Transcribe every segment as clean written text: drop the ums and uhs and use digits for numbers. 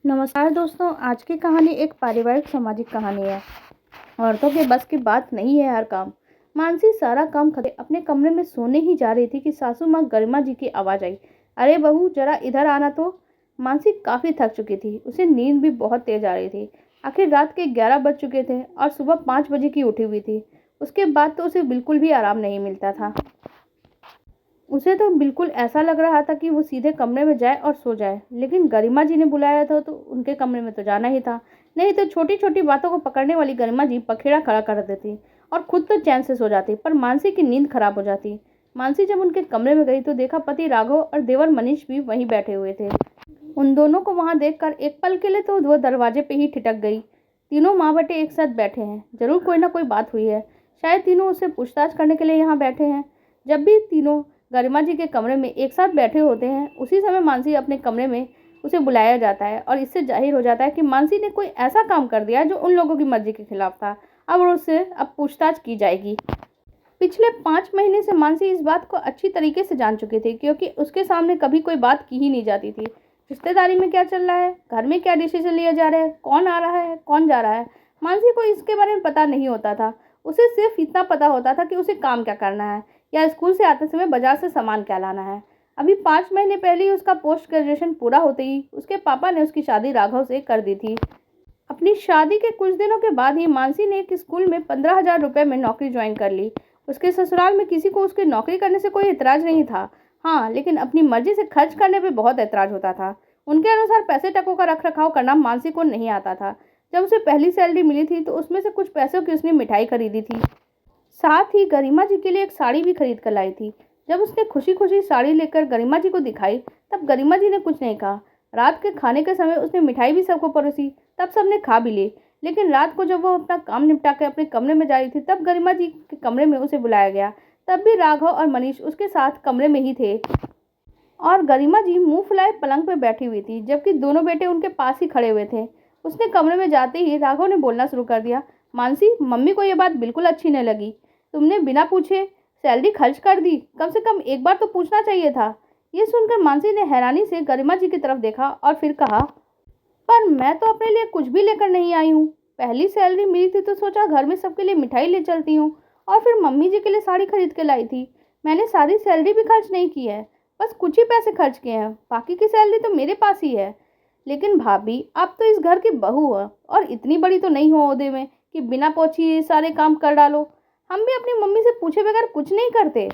नमस्कार दोस्तों, आज की कहानी एक पारिवारिक सामाजिक कहानी है। औरतों के बस की बात नहीं है हर काम। मानसी सारा काम करके अपने कमरे में सोने ही जा रही थी कि सासू माँ गरिमा जी की आवाज आई। अरे बहू, जरा इधर आना तो। मानसी काफी थक चुकी थी, उसे नींद भी बहुत तेज आ रही थी। आखिर रात के 11 बज चुके थे और सुबह 5 बजे की उठी हुई थी। उसके बाद तो उसे बिल्कुल भी आराम नहीं मिलता था। उसे तो बिल्कुल ऐसा लग रहा था कि वो सीधे कमरे में जाए और सो जाए, लेकिन गरिमा जी ने बुलाया था तो उनके कमरे में तो जाना ही था। नहीं तो छोटी छोटी बातों को पकड़ने वाली गरिमा जी पखेड़ा खड़ा कर देती और खुद तो चैन से सो जाती, पर मानसी की नींद खराब हो जाती। मानसी जब उनके कमरे में गई तो देखा पति राघव और देवर मनीष भी वहीं बैठे हुए थे। उन दोनों को वहां देखकर एक पल के लिए तो वो दरवाजे पे ही ठिठक गई। तीनों माँ बेटे एक साथ बैठे हैं, जरूर कोई ना कोई बात हुई है। शायद तीनों उससे पूछताछ करने के लिए यहाँ बैठे हैं। जब भी तीनों गरिमा जी के कमरे में एक साथ बैठे होते हैं, उसी समय मानसी अपने कमरे में उसे बुलाया जाता है और इससे जाहिर हो जाता है कि मानसी ने कोई ऐसा काम कर दिया जो उन लोगों की मर्जी के खिलाफ था। अब उससे पूछताछ की जाएगी। पिछले 5 महीने से मानसी इस बात को अच्छी तरीके से जान चुकी थी, क्योंकि उसके सामने कभी कोई बात की ही नहीं जाती थी। रिश्तेदारी में क्या चल रहा है, घर में क्या डिसीजन लिया जा रहा है, कौन आ रहा है, कौन जा रहा है, मानसी को इसके बारे में पता नहीं होता था। उसे सिर्फ इतना पता होता था कि उसे काम क्या करना है या स्कूल से आते समय बाजार से सामान क्या लाना है। अभी 5 महीने पहले ही उसका पोस्ट ग्रेजुएशन पूरा होते ही उसके पापा ने उसकी शादी राघव से कर दी थी। अपनी शादी के कुछ दिनों के बाद ही मानसी ने एक स्कूल में 15,000 रुपये में नौकरी ज्वाइन कर ली। उसके ससुराल में किसी को उसकी नौकरी करने से कोई एतराज नहीं था। हाँ, लेकिन अपनी मर्जी से खर्च करने पे बहुत एतराज होता था। उनके अनुसार पैसे टकों का रख रखाव करना मानसी को नहीं आता था। जब उसे पहली सैलरी मिली थी तो उसमें से कुछ पैसों की उसने मिठाई खरीदी थी। साथ ही गरिमा जी के लिए एक साड़ी भी खरीद कर लाई थी। जब उसने खुशी खुशी साड़ी लेकर गरिमा जी को दिखाई, तब गरिमा जी ने कुछ नहीं कहा। रात के खाने के समय उसने मिठाई भी सबको परोसी, तब सबने खा भी ली। लेकिन रात को जब वो अपना काम निपटा कर अपने कमरे में जा रही थी, तब गरिमा जी के कमरे में उसे बुलाया गया। तब भी राघव और मनीष उसके साथ कमरे में ही थे और गरिमा जी मुंह फुलाए पलंग पर बैठी हुई थी, जबकि दोनों बेटे उनके पास ही खड़े हुए थे। उसने कमरे में जाते ही राघव ने बोलना शुरू कर दिया। मानसी, मम्मी को यह बात बिल्कुल अच्छी नहीं लगी। तुमने बिना पूछे सैलरी खर्च कर दी, कम से कम एक बार तो पूछना चाहिए था। ये सुनकर मानसी ने हैरानी से गरिमा जी की तरफ देखा और फिर कहा, पर मैं तो अपने लिए कुछ भी लेकर नहीं आई हूँ। पहली सैलरी मिली थी तो सोचा घर में सबके लिए मिठाई ले चलती हूँ और फिर मम्मी जी के लिए साड़ी खरीद के लाई थी। मैंने सारी सैलरी भी खर्च नहीं की है, बस कुछ ही पैसे खर्च किए हैं। बाकी की सैलरी तो मेरे पास ही है। लेकिन भाभी, आप तो इस घर की बहू हो और इतनी बड़ी तो नहीं हो ओहदे में कि बिना पूछे ये सारे काम कर डालो। हम भी अपनी मम्मी से पूछे बगैर कुछ नहीं करते।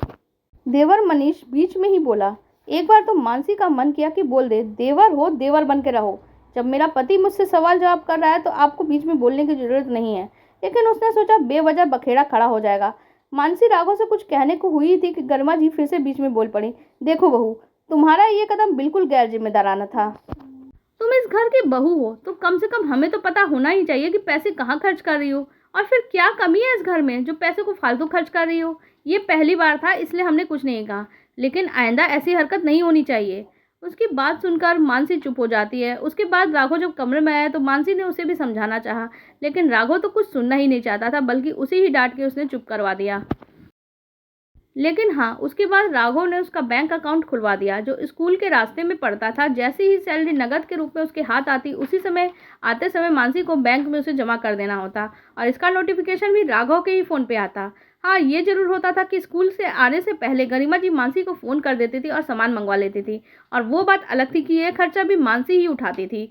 देवर मनीष बीच में ही बोला। एक बार तो मानसी का मन किया कि बोल दे, देवर हो देवर बन के रहो। जब मेरा पति मुझसे सवाल जवाब कर रहा है तो आपको बीच में बोलने की जरूरत नहीं है। लेकिन उसने सोचा बेवजह बखेड़ा खड़ा हो जाएगा। मानसी राघव से कुछ कहने को हुई थी कि गरिमा जी फिर से बीच में बोल पड़ी। देखो बहू, तुम्हारा ये कदम बिल्कुल गैर जिम्मेदाराना था। तुम इस घर की बहू हो तो कम से कम हमें तो पता होना ही चाहिए कि पैसे कहाँ खर्च कर रही हो और फिर क्या कमी है इस घर में जो पैसे को फालतू खर्च कर रही हो। ये पहली बार था, इसलिए हमने कुछ नहीं कहा, लेकिन आइंदा ऐसी हरकत नहीं होनी चाहिए। उसकी बात सुनकर मानसी चुप हो जाती है। उसके बाद राघव जब कमरे में आया तो मानसी ने उसे भी समझाना चाहा, लेकिन राघव तो कुछ सुनना ही नहीं चाहता था, बल्कि उसे ही डांट के उसने चुप करवा दिया। लेकिन हाँ, उसके बाद राघव ने उसका बैंक अकाउंट खुलवा दिया जो स्कूल के रास्ते में पड़ता था। जैसे ही सैलरी नकद के रूप में उसके हाथ आती, उसी समय आते समय मानसी को बैंक में उसे जमा कर देना होता और इसका नोटिफिकेशन भी राघव के ही फ़ोन पे आता। हाँ, ये जरूर होता था कि स्कूल से आने से पहले गरिमा जी मानसी को फ़ोन कर देती थी और सामान मंगवा लेती थी, और वो बात अलग थी कि यह खर्चा भी मानसी ही उठाती थी।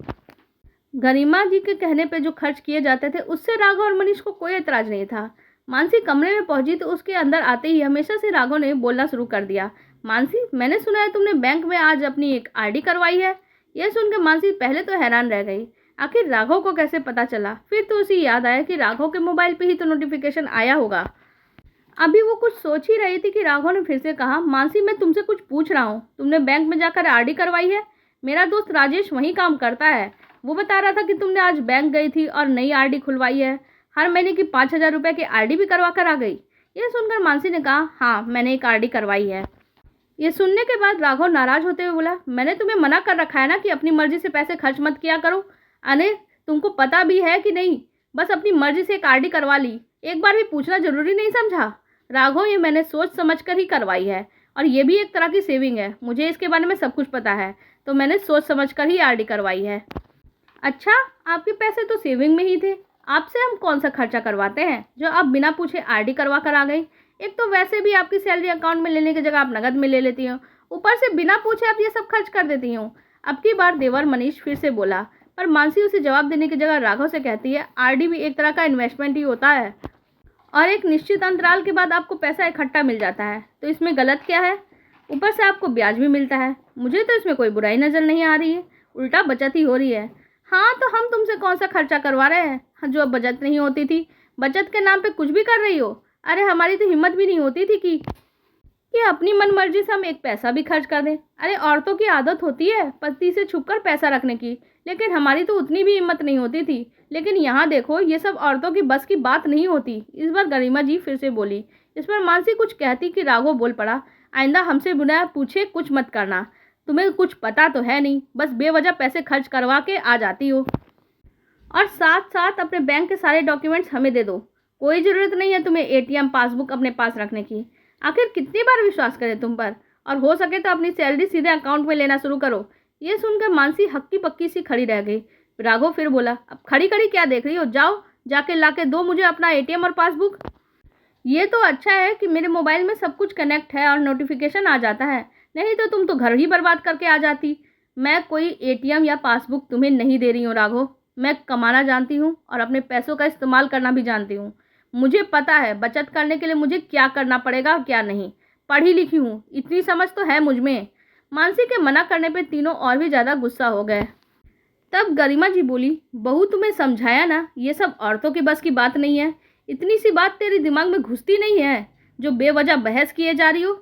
गरिमा जी के कहने पे जो खर्च किए जाते थे उससे राघव और मनीष को कोई एतराज नहीं था। मानसी कमरे में पहुंची तो उसके अंदर आते ही हमेशा से राघव ने बोलना शुरू कर दिया। मानसी, मैंने सुना है तुमने बैंक में आज अपनी एक आरडी करवाई है। यह सुनकर मानसी पहले तो हैरान रह गई, आखिर राघव को कैसे पता चला। फिर तो उसे याद आया कि राघव के मोबाइल पे ही तो नोटिफिकेशन आया होगा। अभी वो कुछ सोच ही रही थी कि राघव ने फिर से कहा, मानसी, मैं तुमसे कुछ पूछ रहा हूँ, तुमने बैंक में जाकर आरडी करवाई है? मेरा दोस्त राजेश वहीं काम करता है, वो बता रहा था कि तुमने आज बैंक गई थी और नई आरडी खुलवाई है, हर महीने की 5,000 रुपये की आरडी भी करवा कर आ गई। यह सुनकर मानसी ने कहा, हाँ, मैंने एक आरडी करवाई है। ये सुनने के बाद राघव नाराज होते हुए बोला, मैंने तुम्हें मना कर रखा है ना कि अपनी मर्जी से पैसे खर्च मत किया करो। अरे, तुमको पता भी है कि नहीं, बस अपनी मर्जी से एक आरडी करवा ली, एक बार भी पूछना जरूरी नहीं समझा? राघव, ये मैंने सोच समझ कर ही करवाई है और ये भी एक तरह की सेविंग है। मुझे इसके बारे में सब कुछ पता है, तो मैंने सोच समझ कर ही आरडी करवाई है। अच्छा, आपके पैसे तो सेविंग में ही थे। आपसे हम कौन सा खर्चा करवाते हैं जो आप बिना पूछे आरडी करवा कर आ गई। एक तो वैसे भी आपकी सैलरी अकाउंट में लेने की जगह आप नकद में ले लेती हो, ऊपर से बिना पूछे आप ये सब खर्च कर देती हो। अब की बार देवर मनीष फिर से बोला, पर मानसी उसे जवाब देने की जगह राघव से कहती है, आरडी भी एक तरह का इन्वेस्टमेंट ही होता है और एक निश्चित अंतराल के बाद आपको पैसा इकट्ठा मिल जाता है, तो इसमें गलत क्या है। ऊपर से आपको ब्याज भी मिलता है। मुझे तो इसमें कोई बुराई नज़र नहीं आ रही है, उल्टा बचत ही हो रही है। हाँ, तो हम तुमसे कौन सा खर्चा करवा रहे हैं जो अब बचत नहीं होती थी। बचत के नाम पे कुछ भी कर रही हो। अरे हमारी तो हिम्मत भी नहीं होती थी कि अपनी मनमर्जी से हम एक पैसा भी खर्च कर दें। अरे औरतों की आदत होती है पति से छुपकर पैसा रखने की, लेकिन हमारी तो उतनी भी हिम्मत नहीं होती थी। लेकिन यहाँ देखो, ये सब औरतों की बस की बात नहीं होती। इस बार गरिमा जी फिर से बोली। इस पर मानसी कुछ कहती कि राघव बोल पड़ा, आइंदा हमसे बिना पूछे कुछ मत करना। तुम्हें कुछ पता तो है नहीं, बस बेवजह पैसे खर्च करवा के आ जाती हो और साथ साथ अपने बैंक के सारे डॉक्यूमेंट्स हमें दे दो। कोई ज़रूरत नहीं है तुम्हें एटीएम पासबुक अपने पास रखने की। आखिर कितनी बार विश्वास करें तुम पर। और हो सके तो अपनी सैलरी सीधे अकाउंट में लेना शुरू करो। ये सुनकर मानसी हक्की पक्की सी खड़ी रह गई। राघव फिर बोला, अब खड़ी खड़ी क्या देख रही हो, जाओ जाके ला के दो मुझे अपना एटीएम और पासबुक। ये तो अच्छा है कि मेरे मोबाइल में सब कुछ कनेक्ट है और नोटिफिकेशन आ जाता है, नहीं तो तुम तो घर ही बर्बाद करके आ जाती। मैं कोई एटीएम या पासबुक तुम्हें नहीं दे रही हूँ राघव। मैं कमाना जानती हूँ और अपने पैसों का इस्तेमाल करना भी जानती हूँ। मुझे पता है बचत करने के लिए मुझे क्या करना पड़ेगा और क्या नहीं। पढ़ी लिखी हूँ, इतनी समझ तो है मुझ में। मानसी के मना करने पर तीनों और भी ज़्यादा गुस्सा हो गए। तब गरिमा जी बोली, बहू तुम्हें समझाया ना, ये सब औरतों की बस की बात नहीं है। इतनी सी बात तेरे दिमाग में घुसती नहीं है जो बेवजह बहस किए जा रही हो।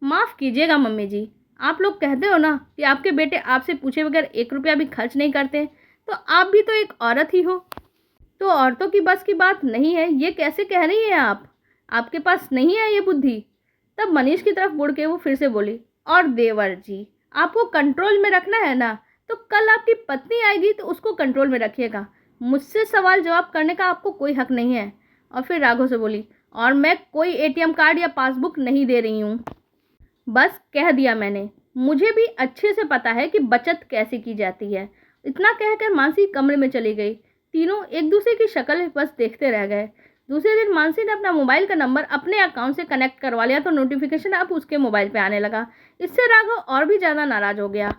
माफ़ कीजिएगा मम्मी जी, आप लोग कहते हो ना कि आपके बेटे आपसे पूछे बगैर 1 रुपया भी खर्च नहीं करते, तो आप भी तो एक औरत ही हो। तो औरतों की बस की बात नहीं है ये कैसे कह रही हैं आप? आपके पास नहीं है ये बुद्धि। तब मनीष की तरफ मुड़ के वो फिर से बोली, और देवर जी, आपको कंट्रोल में रखना है ना, तो कल आपकी पत्नी आएगी तो उसको कंट्रोल में रखिएगा। मुझसे सवाल जवाब करने का आपको कोई हक नहीं है। और फिर राघव से बोली, और मैं कोई एटीएम कार्ड या पासबुक नहीं दे रही हूँ। बस कह दिया मैंने। मुझे भी अच्छे से पता है कि बचत कैसे की जाती है। इतना कहकर मानसी कमरे में चली गई। तीनों एक दूसरे की शक्ल बस देखते रह गए। दूसरे दिन मानसी ने अपना मोबाइल का नंबर अपने अकाउंट से कनेक्ट करवा लिया तो नोटिफिकेशन अब उसके मोबाइल पे आने लगा। इससे राघव और भी ज़्यादा नाराज़ हो गया।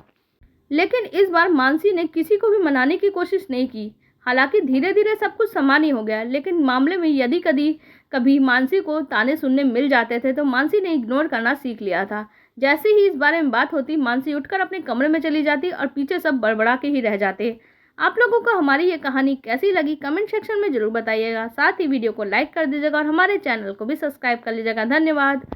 लेकिन इस बार मानसी ने किसी को भी मनाने की कोशिश नहीं की। हालांकि धीरे धीरे सब कुछ सामान्य हो गया, लेकिन मामले में यदि कभी मानसी को ताने सुनने मिल जाते थे तो मानसी ने इग्नोर करना सीख लिया था। जैसे ही इस बारे में बात होती, मानसी उठकर अपने कमरे में चली जाती और पीछे सब बड़बड़ा के ही रह जाते। आप लोगों को हमारी ये कहानी कैसी लगी कमेंट सेक्शन में जरूर बताइएगा। साथ ही वीडियो को लाइक कर दीजिएगा और हमारे चैनल को भी सब्सक्राइब कर लीजिएगा। धन्यवाद।